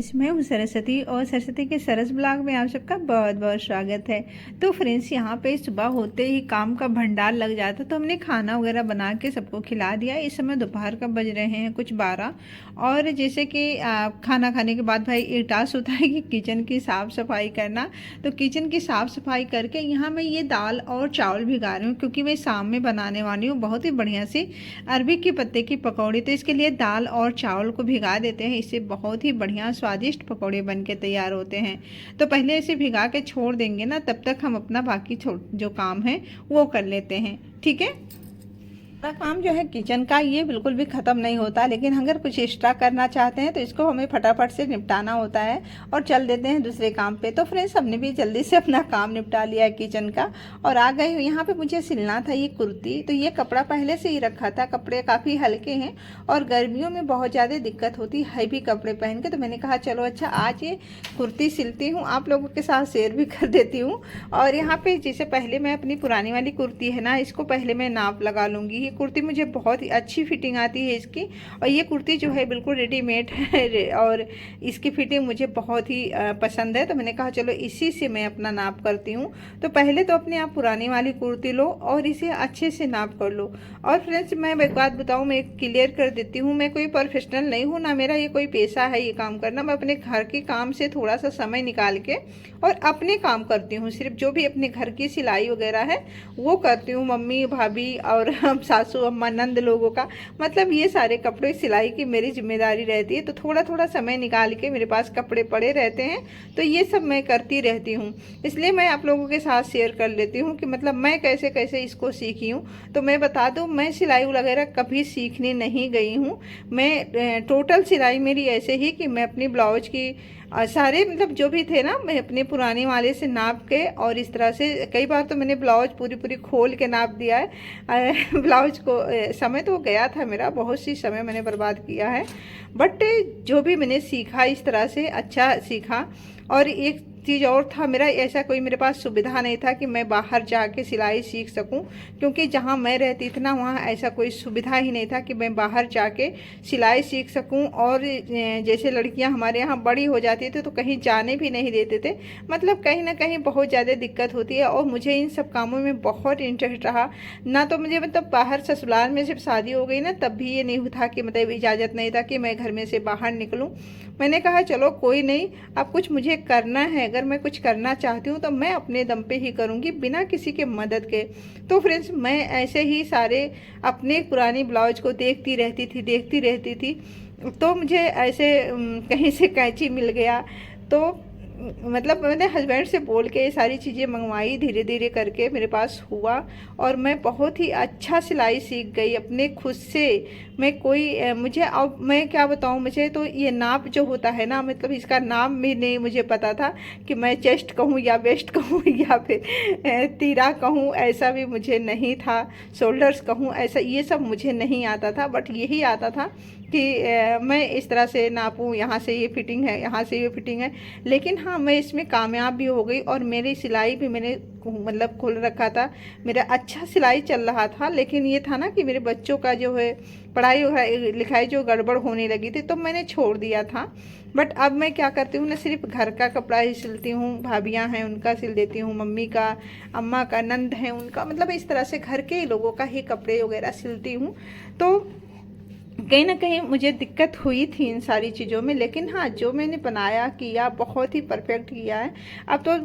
Friends, मैं हूँ सरस्वती और सरस्वती के सरस ब्लॉग में आप सबका बहुत बहुत स्वागत है। तो फ्रेंड्स, यहाँ पे सुबह होते ही काम का भंडार लग जाता, तो हमने खाना वगैरह बना के सबको खिला दिया। इस समय दोपहर का बज रहे हैं कुछ 12। और जैसे कि खाना खाने के बाद भाई एक टास्क होता है कि किचन की साफ़ सफाई करना। तो किचन की साफ़ सफाई करके यहाँ मैं ये दाल और चावल भिगा रही हूँ, क्योंकि मैं शाम में बनाने वाली हूँ बहुत ही बढ़िया सी अरबी के पत्ते की पकौड़ी। तो इसके लिए दाल और चावल को भिगा देते हैं, इससे बहुत ही बढ़िया स्वादिष्ट पकौड़े बन के तैयार होते हैं। तो पहले इसे भिगा के छोड़ देंगे ना, तब तक हम अपना बाकी जो काम है वो कर लेते हैं। ठीक है। अपना काम जो है किचन का ये बिल्कुल भी ख़त्म नहीं होता, लेकिन अगर कुछ एक्स्ट्रा करना चाहते हैं तो इसको हमें फटाफट से निपटाना होता है और चल देते हैं दूसरे काम पे। तो फ्रेंड्स, हमने भी जल्दी से अपना काम निपटा लिया है किचन का और आ गई हूँ। यहाँ पे मुझे सिलना था ये कुर्ती, तो ये कपड़ा पहले से ही रखा था। कपड़े काफ़ी हल्के हैं और गर्मियों में बहुत ज़्यादा दिक्कत होती है हैवी कपड़े पहन के। तो मैंने कहा चलो अच्छा आज ये कुर्ती सिलती हूँ, आप लोगों के साथ शेयर भी कर देती हूँ। और यहाँ पर जैसे पहले मैं अपनी पुरानी वाली कुर्ती है ना, इसको पहले मैं नाप लगा लूँगी। ये कुर्ती मुझे बहुत ही अच्छी फिटिंग आती है इसकी, और ये कुर्ती जो है बिल्कुल रेडीमेड है और इसकी फिटिंग मुझे बहुत ही पसंद है। तो मैंने कहा चलो इसी से मैं अपना नाप करती हूँ। तो पहले तो अपने आप पुरानी वाली कुर्ती लो और इसे अच्छे से नाप कर लो। और फ्रेंड्स, मैं एक बात बताऊँ, मैं क्लियर कर देती हूँ, मैं कोई प्रोफेशनल नहीं हूँ, ना मेरा ये कोई पेशा है ये काम करना। मैं अपने घर के काम से थोड़ा सा समय निकाल के और अपने काम करती हूँ। सिर्फ जो भी अपने घर की सिलाई वगैरह है वो करती हूँ। मम्मी भाभी और हम सासू अम्मा नंद लोगों का मतलब ये सारे कपड़े सिलाई की मेरी जिम्मेदारी रहती है। तो थोड़ा थोड़ा समय निकाल के मेरे पास कपड़े पड़े रहते हैं, तो ये सब मैं करती रहती हूँ। इसलिए मैं आप लोगों के साथ शेयर कर लेती हूँ कि मतलब मैं कैसे कैसे इसको सीखी हूँ। तो मैं बता दूँ, मैं सिलाई वगैरह कभी सीखने नहीं गई हूँ। मैं टोटल सिलाई मेरी ऐसे ही कि मैं अपनी ब्लाउज की सारे मतलब जो भी थे ना, मैं अपने पुराने वाले से नाप के और इस तरह से कई बार तो मैंने ब्लाउज पूरी पूरी खोल के नाप दिया है। ब्लाउज को समय तो गया था मेरा, बहुत सी समय मैंने बर्बाद किया है, बट जो भी मैंने सीखा इस तरह से अच्छा सीखा। और एक चीज़ और था, मेरा ऐसा कोई मेरे पास सुविधा नहीं था कि मैं बाहर जाके सिलाई सीख सकूं, क्योंकि जहां मैं रहती थी ना वहां ऐसा कोई सुविधा ही नहीं था कि मैं बाहर जाके सिलाई सीख सकूं। और जैसे लड़कियां हमारे यहाँ बड़ी हो जाती थी तो कहीं जाने भी नहीं देते थे, मतलब कहीं ना कहीं बहुत ज़्यादा दिक्कत होती है। और मुझे इन सब कामों में बहुत इंटरेस्ट रहा ना, तो मुझे मतलब बाहर ससुराल में जब शादी हो गई ना, तब भी ये नहीं था कि मतलब इजाज़त नहीं था कि मैं घर में से बाहर निकलूँ। मैंने कहा चलो कोई नहीं, अब कुछ मुझे करना है, अगर मैं कुछ करना चाहती हूँ तो मैं अपने दम पे ही करूँगी बिना किसी के मदद के। तो फ्रेंड्स, मैं ऐसे ही सारे अपने पुरानी ब्लाउज को देखती रहती थी। तो मुझे ऐसे कहीं से कैंची मिल गया, तो मतलब मैंने हस्बैंड से बोल के ये सारी चीज़ें मंगवाई, धीरे धीरे करके मेरे पास हुआ और मैं बहुत ही अच्छा सिलाई सीख गई अपने खुद से। मैं कोई मुझे अब मैं क्या बताऊँ, मुझे तो ये नाप जो होता है ना, मतलब इसका नाम भी नहीं मुझे पता था कि मैं चेस्ट कहूँ या वेस्ट कहूँ या फिर तीरा कहूँ, ऐसा भी मुझे नहीं था। शोल्डर्स कहूँ, ऐसा ये सब मुझे नहीं आता था, बट यही आता था कि मैं इस तरह से नापूँ, यहाँ से ये फिटिंग है, यहाँ से ये फिटिंग है। लेकिन हाँ, मैं इसमें कामयाब भी हो गई और मेरी सिलाई भी मैंने मतलब खोल रखा था, मेरा अच्छा सिलाई चल रहा था। लेकिन ये था ना कि मेरे बच्चों का जो है पढ़ाई लिखाई जो गड़बड़ होने लगी थी, तो मैंने छोड़ दिया था। बट अब मैं क्या करती हूँ ना, सिर्फ घर का कपड़ा ही सिलती हूँ, भाभियाँ हैं उनका सिल देती हूँ, मम्मी का, अम्मा का, नंद हैं उनका, मतलब इस तरह से घर के लोगों का ही कपड़े वगैरह सिलती हूँ। तो कहीं ना कहीं मुझे दिक्कत हुई थी इन सारी चीज़ों में, लेकिन हाँ, जो मैंने बनाया किया बहुत ही परफेक्ट किया है। अब तो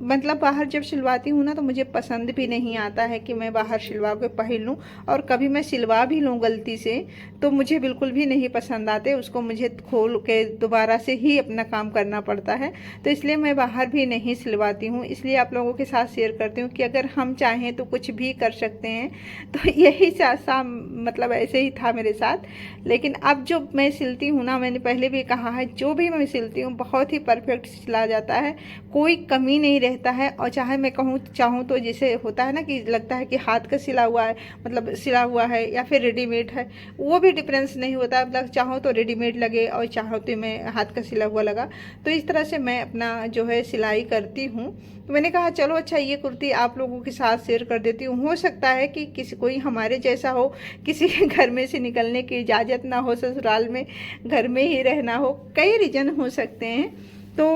मतलब बाहर जब सिलवाती हूँ ना, तो मुझे पसंद भी नहीं आता है कि मैं बाहर सिलवा के पहन लूँ, और कभी मैं सिलवा भी लूँ गलती से तो मुझे बिल्कुल भी नहीं पसंद आते, उसको मुझे खोल के दोबारा से ही अपना काम करना पड़ता है। तो इसलिए मैं बाहर भी नहीं सिलवाती हूँ। इसलिए आप लोगों के साथ शेयर करती हूँ कि अगर हम चाहें तो कुछ भी कर सकते हैं। तो यही सा मतलब ऐसे ही था मेरे साथ। लेकिन अब जो मैं सिलती हूँ ना, मैंने पहले भी कहा है, जो भी मैं सिलती हूँ बहुत ही परफेक्ट सिला जाता है, कोई कमी नहीं रहता है। और चाहे मैं चाहूँ तो जैसे होता है ना कि लगता है कि हाथ का सिला हुआ है, मतलब सिला हुआ है या फिर रेडीमेड है, वो भी डिफरेंस नहीं होता। मतलब चाहो तो रेडीमेड लगे और चाहो तो मैं हाथ का सिला हुआ लगा। तो इस तरह से मैं अपना जो है सिलाई करती हूँ। तो मैंने कहा चलो अच्छा ये कुर्ती आप लोगों के साथ शेयर कर देती हूँ। हो सकता है कि किसी कोई हमारे जैसा हो, किसी के घर में से निकलने की इजाज़त इजाज़त ना हो ससुराल में, घर में ही रहना हो, कई रीज़न हो सकते हैं। तो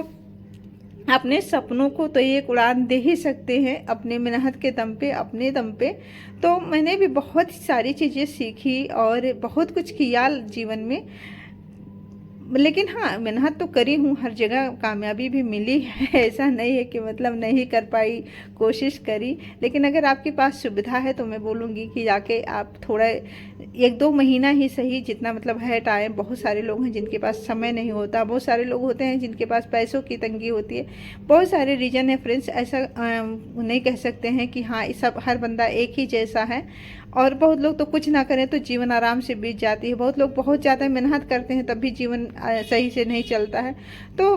अपने सपनों को तो ये उड़ान दे ही सकते हैं अपने मेहनत के दम पे, अपने दम पे। तो मैंने भी बहुत सारी चीज़ें सीखी और बहुत कुछ किया जीवन में, लेकिन हाँ, मेहनत तो करी हूँ, हर जगह कामयाबी भी मिली है। ऐसा नहीं है कि मतलब नहीं कर पाई, कोशिश करी। लेकिन अगर आपके पास सुविधा है तो मैं बोलूँगी कि जाके आप थोड़ा 1-2 महीना ही सही, जितना मतलब है टाइम। बहुत सारे लोग हैं जिनके पास समय नहीं होता, बहुत सारे लोग होते हैं जिनके पास पैसों की तंगी होती है, बहुत सारे रीज़न है फ्रेंड्स। ऐसा नहीं कह सकते हैं कि हाँ सब हर बंदा एक ही जैसा है। और बहुत लोग तो कुछ ना करें तो जीवन आराम से बीत जाती है, बहुत लोग बहुत ज़्यादा मेहनत करते हैं तब भी जीवन सही से नहीं चलता है। तो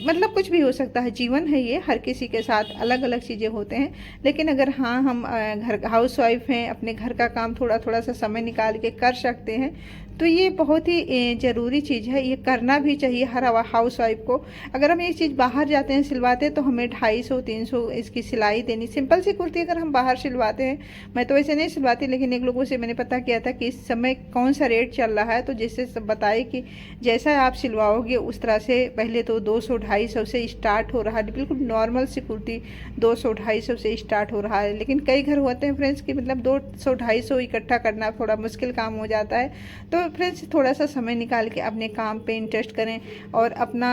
मतलब कुछ भी हो सकता है, जीवन है ये, हर किसी के साथ अलग अलग चीज़ें होते हैं। लेकिन अगर हाँ हम घर हाउस वाइफ हैं, अपने घर का काम थोड़ा थोड़ा सा समय निकाल के कर सकते हैं, तो ये बहुत ही ज़रूरी चीज़ है, ये करना भी चाहिए हर हाउस वाइफ को। अगर हम ये चीज़ बाहर जाते हैं सिलवाते तो हमें 250-300 इसकी सिलाई देनी। सिंपल सी कुर्ती अगर हम बाहर सिलवाते हैं, मैं तो वैसे नहीं सिलवाती, लेकिन एक लोगों से मैंने पता किया था कि इस समय कौन सा रेट चल रहा है, तो जैसे सब बताए कि जैसा आप सिलवाओगे उस तरह से। पहले तो 200-250 से स्टार्ट हो रहा है, बिल्कुल नॉर्मल सी कुर्ती 200-250 से स्टार्ट हो रहा है। लेकिन कई घर होते हैं फ्रेंड्स कि मतलब 200-250 इकट्ठा करना थोड़ा मुश्किल काम हो जाता है। तो फ्रेंड्स थोड़ा सा समय निकाल के अपने काम पे इंटरेस्ट करें, और अपना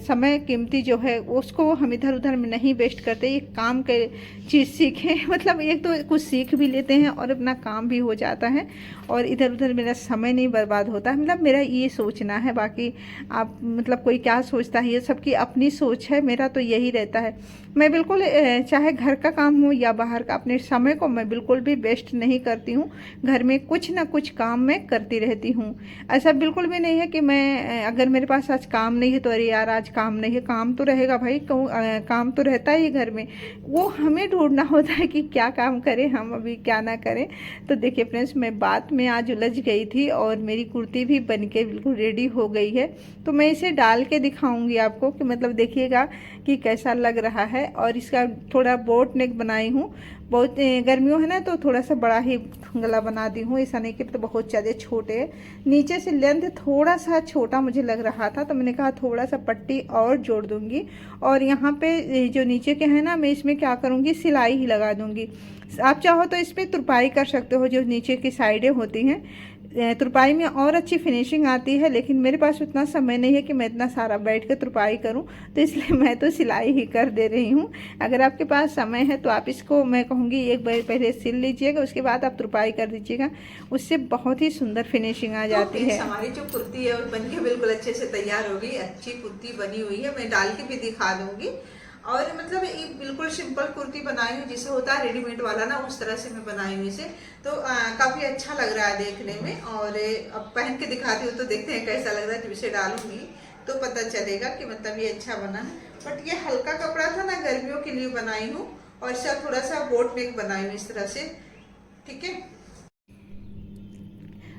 समय कीमती जो है उसको हम इधर उधर में नहीं वेस्ट करते, ये काम के चीज़ सीखें। मतलब एक तो कुछ सीख भी लेते हैं और अपना काम भी हो जाता है, और इधर उधर मेरा समय नहीं बर्बाद होता है। मतलब मेरा ये सोचना है, बाकी आप मतलब कोई क्या सोचता है ये सबकी अपनी सोच है, मेरा तो यही रहता है। मैं बिल्कुल चाहे घर का काम हो या बाहर का, अपने समय को मैं बिल्कुल भी वेस्ट नहीं करती हूँ। घर में कुछ ना कुछ काम मैं करती रहती हूँ। ऐसा बिल्कुल भी नहीं है कि मैं अगर मेरे पास आज काम नहीं है तो अरे यार आज काम नहीं है, काम तो रहेगा भाई, काम तो रहता ही घर में। वो हमें ढूंढना होता है कि क्या काम करें हम, अभी क्या ना करें। तो देखिए फ्रेंड्स, मैं बात में आज उलझ गई थी और मेरी कुर्ती भी बन के बिल्कुल रेडी हो गई है। तो मैं इसे डाल के दिखाऊंगी आपको कि मतलब देखिएगा कि कैसा लग रहा है। और इसका थोड़ा बोट नेक बनाई हूँ, बहुत गर्मियों है ना तो थोड़ा सा बड़ा ही गला बना दी हूँ, ऐसा नहीं कि तो बहुत ज़्यादा छोटे है। नीचे से लेंथ थोड़ा सा छोटा मुझे लग रहा था, तो मैंने कहा थोड़ा सा पट्टी और जोड़ दूंगी। और यहाँ पे जो नीचे के हैं ना, मैं इसमें क्या करूँगी, सिलाई ही लगा दूंगी। आप चाहो तो इस पर तुरपाई कर सकते हो, जो नीचे की साइडें होती हैं तुरपाई में और अच्छी फिनिशिंग आती है। लेकिन मेरे पास उतना समय नहीं है कि मैं इतना सारा बैठ के तुरपाई करूं, तो इसलिए मैं तो सिलाई ही कर दे रही हूं। अगर आपके पास समय है तो आप इसको, मैं कहूँगी एक बार पहले सिल लीजिएगा, उसके बाद आप तुरपाई कर दीजिएगा, उससे बहुत ही सुंदर फिनिशिंग आ जाती है। हमारी जो कुर्ती है वो बन के बिल्कुल अच्छे से तैयार हो गई, अच्छी कुर्ती बनी हुई है, मैं डाल के भी दिखा दूंगी। और मतलब ये बिल्कुल सिंपल कुर्ती बनाई हूँ, जैसे होता है रेडीमेड वाला ना, उस तरह से मैं बनाई हूँ इसे। तो काफ़ी अच्छा लग रहा है देखने में। और अब पहन के दिखाती हूँ तो देखते हैं कैसा लग रहा है। जब इसे डालूंगी तो पता चलेगा कि मतलब ये अच्छा बना है। बट ये हल्का कपड़ा था ना, गर्मियों के लिए बनाई हूँ, और इसका थोड़ा सा बोट नेक बनाई हूँ इस तरह से, ठीक है।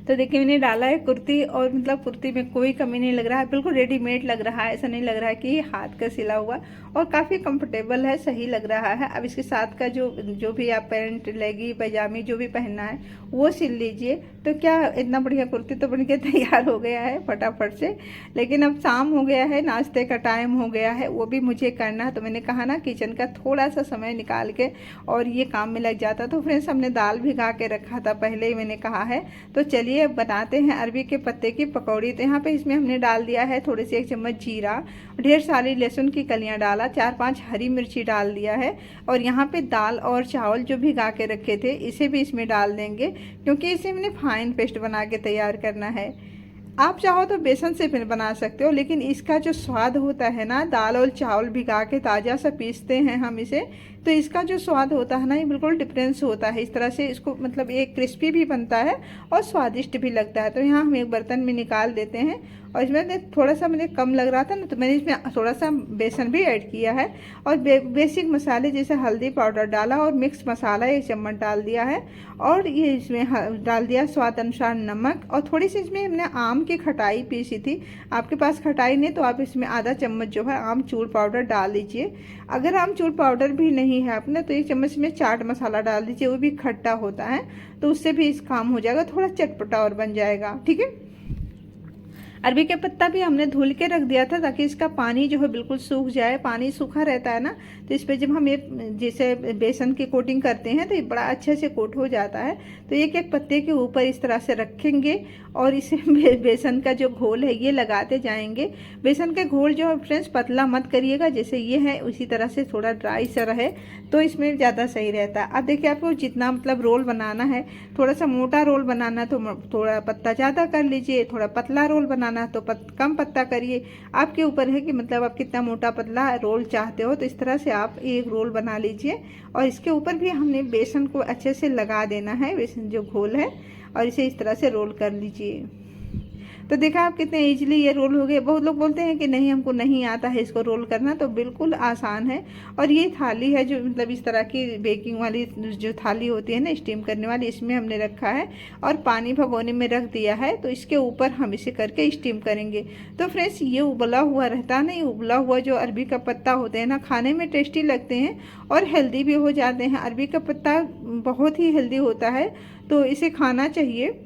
तो देखिए मैंने डाला है कुर्ती, और मतलब कुर्ती में कोई कमी नहीं लग रहा है, बिल्कुल रेडीमेड लग रहा है, ऐसा नहीं लग रहा है कि हाथ का सिला हुआ, और काफ़ी कंफर्टेबल है, सही लग रहा है। अब इसके साथ का जो भी आप पैंट लेगी पैजामी जो भी पहनना है वो सिल लीजिए, तो क्या इतना बढ़िया कुर्ती तो बन के तैयार हो गया है फटाफट से। लेकिन अब शाम हो गया है, नाश्ते का टाइम हो गया है, वो भी मुझे करना है। तो मैंने कहा ना किचन का थोड़ा सा समय निकाल के और ये काम में लग जाता। तो फ्रेंड्स, हमने दाल भिगा के रखा था पहले ही, मैंने कहा है। तो चलिए अब बनाते हैं अरबी के पत्ते की पकौड़ी। तो यहाँ पे इसमें हमने डाल दिया है थोड़ी सी 1 चम्मच जीरा, ढेर सारी लहसुन की कलियां डाला, 4-5 हरी मिर्ची डाल दिया है। और यहाँ पे दाल और चावल जो भिगा के रखे थे इसे भी इसमें डाल देंगे, क्योंकि इसे हमने फाइन पेस्ट बना के तैयार करना है। आप चाहो तो बेसन से फिर बना सकते हो, लेकिन इसका जो स्वाद होता है ना, दाल और चावल भिगा के ताज़ा सा पीसते हैं हम इसे, तो इसका जो स्वाद होता है ना, ये बिल्कुल डिफरेंस होता है। इस तरह से इसको मतलब एक क्रिस्पी भी बनता है और स्वादिष्ट भी लगता है। तो यहाँ हम एक बर्तन में निकाल देते हैं, और इसमें थोड़ा सा मुझे कम लग रहा था ना, तो मैंने इसमें थोड़ा सा बेसन भी ऐड किया है। और बेसिक मसाले जैसे हल्दी पाउडर डाला, और मिक्स मसाला 1 चम्मच डाल दिया है। और ये इसमें डाल दिया स्वाद अनुसार नमक, और थोड़ी सी इसमें हमने आम की खटाई पीसी थी। आपके पास खटाई नहीं तो आप इसमें आधा चम्मच जो है आमचूर पाउडर डाल दीजिए। अगर आमचूर पाउडर भी नहीं नहीं है आपने तो 1 चम्मच में चाट मसाला डाल दीजिए, वो भी खट्टा होता है तो उससे भी इस काम हो जाएगा, थोड़ा चटपटा और बन जाएगा। ठीक है, अरबी का पत्ता भी हमने धुल के रख दिया था ताकि इसका पानी जो है बिल्कुल सूख जाए। पानी सूखा रहता है ना तो इस पर जब हम ये जैसे बेसन की कोटिंग करते हैं तो ये बड़ा अच्छे से कोट हो जाता है। तो एक एक पत्ते के ऊपर इस तरह से रखेंगे और इसे बेसन का जो घोल है ये लगाते जाएंगे। बेसन का घोल जो है फ्रेंड्स पतला मत करिएगा, जैसे ये है उसी तरह से थोड़ा ड्राई सा रहे तो इसमें ज़्यादा सही रहता है। अब देखिए आपको जितना मतलब रोल बनाना है, थोड़ा सा मोटा रोल बनाना तो थोड़ा पत्ता ज़्यादा कर लीजिए, थोड़ा पतला रोल बनाना तो कम पत्ता करिए। आपके ऊपर है कि मतलब आप कितना मोटा पतला रोल चाहते हो। तो इस तरह से आप एक रोल बना लीजिए और इसके ऊपर भी हमने बेसन को अच्छे से लगा देना है, बेसन जो घोल है, और इसे इस तरह से रोल कर लीजिए। तो देखा आप कितने इजीली ये रोल हो गए। बहुत लोग बोलते हैं कि नहीं हमको नहीं आता है इसको रोल करना, तो बिल्कुल आसान है। और ये थाली है जो मतलब इस तरह की बेकिंग वाली जो थाली होती है ना स्टीम करने वाली, इसमें हमने रखा है और पानी भगोने में रख दिया है। तो इसके ऊपर हम इसे करके स्टीम करेंगे। तो फ्रेंड्स ये उबला हुआ रहता है ना, ये उबला हुआ जो अरबी का पत्ता होते हैं ना, खाने में टेस्टी लगते हैं और हेल्दी भी हो जाते हैं। अरबी का पत्ता बहुत ही हेल्दी होता है तो इसे खाना चाहिए।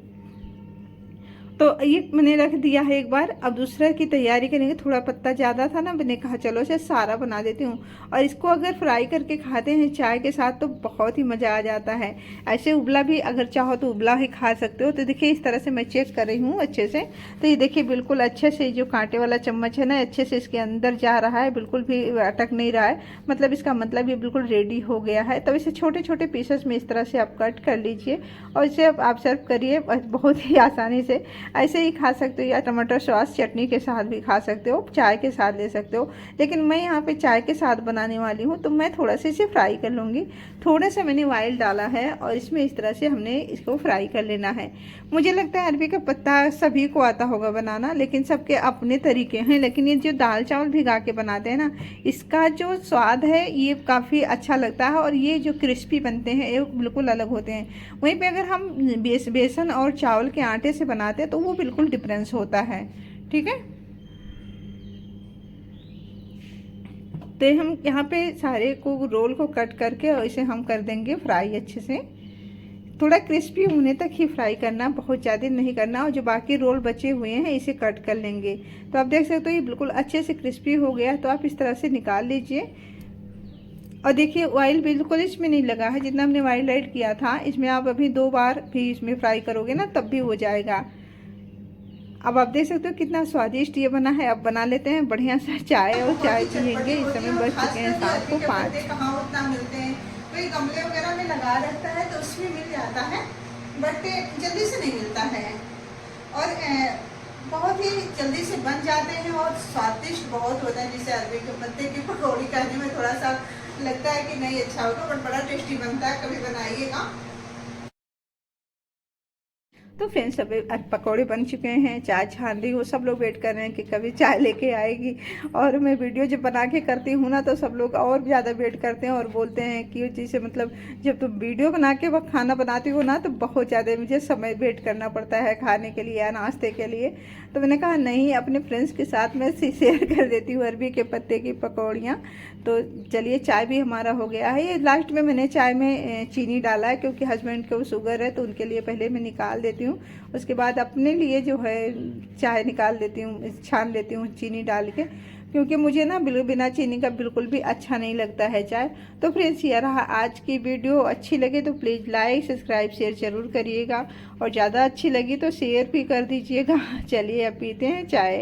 तो ये मैंने रख दिया है एक बार। अब दूसरा की तैयारी करेंगे। थोड़ा पत्ता ज़्यादा था ना, मैंने कहा चलो इसे सारा बना देती हूँ। और इसको अगर फ्राई करके खाते हैं चाय के साथ तो बहुत ही मज़ा आ जाता है। ऐसे उबला भी अगर चाहो तो उबला ही खा सकते हो। तो देखिए इस तरह से मैं चेक कर रही हूँ अच्छे से। तो ये देखिए बिल्कुल अच्छे से जो कांटे वाला चम्मच है ना अच्छे से इसके अंदर जा रहा है, बिल्कुल भी अटक नहीं रहा है। मतलब इसका मतलब ये बिल्कुल रेडी हो गया है। तब इसे छोटे छोटे पीसेस में इस तरह से आप कट कर लीजिए और इसे आप सर्व करिए बहुत ही आसानी से। ऐसे ही खा सकते हो या टमाटर सॉस चटनी के साथ भी खा सकते हो, चाय के साथ ले सकते हो। लेकिन मैं यहाँ पे चाय के साथ बनाने वाली हूँ तो मैं थोड़ा सा इसे फ्राई कर लूँगी। थोड़ा सा मैंने ऑयल डाला है और इसमें इस तरह से हमने इसको फ्राई कर लेना है। मुझे लगता है अरबी का पत्ता सभी को आता होगा बनाना, लेकिन सबके अपने तरीके हैं। लेकिन ये जो दाल चावल भिगा के बनाते हैं ना, इसका जो स्वाद है ये काफ़ी अच्छा लगता है और ये जो क्रिस्पी बनते हैं ये बिल्कुल अलग होते हैं। वहीं पे अगर हम बेसन और चावल के आटे से बनाते हैं तो वो बिल्कुल डिफरेंस होता है। ठीक है, तो हम यहाँ पे सारे को रोल को कट करके और इसे हम कर देंगे फ्राई अच्छे से। थोड़ा क्रिस्पी होने तक ही फ्राई करना, बहुत ज़्यादा नहीं करना। और जो बाकी रोल बचे हुए हैं इसे कट कर लेंगे। तो आप देख सकते हो ये बिल्कुल अच्छे से क्रिस्पी हो गया। तो आप इस तरह से निकाल लीजिए और देखिए ऑयल बिल्कुल इसमें नहीं लगा है। जितना हमने ऑयल ऐड किया था इसमें आप अभी 2 बार भी इसमें फ्राई करोगे ना तब भी हो जाएगा। अब आप देख सकते हो कितना स्वादिष्ट ये बना है। अब बना लेते हैं बढ़िया सा चाय और चाय पियेंगे। इस समय बज चुके हैं शाम को 5। कहाँ उतना मिलते हैं, कोई गमले वगैरह में लगा रहता है तो उसमें मिल जाता है, बट जल्दी से नहीं मिलता है और बहुत ही जल्दी से बन जाते हैं और स्वादिष्ट बहुत होता है। जिसे अरबी के पत्ते की पकौड़ी खाने में थोड़ा सा लगता है कि नहीं अच्छा होगा, बट बड़ा टेस्टी बनता है, कभी बनाइएगा। तो फ्रेंड्स अभी पकौड़े बन चुके हैं, चाय छान रही हूँ। सब लोग वेट कर रहे हैं कि कभी चाय लेके आएगी। और मैं वीडियो जब बना के करती हूँ ना तो सब लोग और ज़्यादा वेट करते हैं और बोलते हैं कि जैसे मतलब जब तुम वीडियो बना के वक्त खाना बनाती हो ना तो बहुत ज़्यादा मुझे समय वेट करना पड़ता है खाने के लिए या नाश्ते के लिए। तो मैंने कहा नहीं, अपने फ्रेंड्स के साथ मैं शेयर कर देती हूँ अरबी के पत्ते की पकौड़ियाँ। तो चलिए चाय भी हमारा हो गया है। ये लास्ट में मैंने चाय में चीनी डाला है क्योंकि हस्बैंड को शुगर है तो उनके लिए पहले मैं निकाल देती हूँ, उसके बाद अपने लिए जो है चाय निकाल देती हूँ, छान लेती हूँ चीनी डाल के, क्योंकि मुझे ना बिना चीनी का बिल्कुल भी अच्छा नहीं लगता है चाय। तो फ्रेंड्स ये रहा आज की वीडियो। अच्छी लगे तो प्लीज़ लाइक सब्सक्राइब शेयर ज़रूर करिएगा और ज़्यादा अच्छी लगी तो शेयर भी कर दीजिएगा। चलिए अब पीते हैं चाय।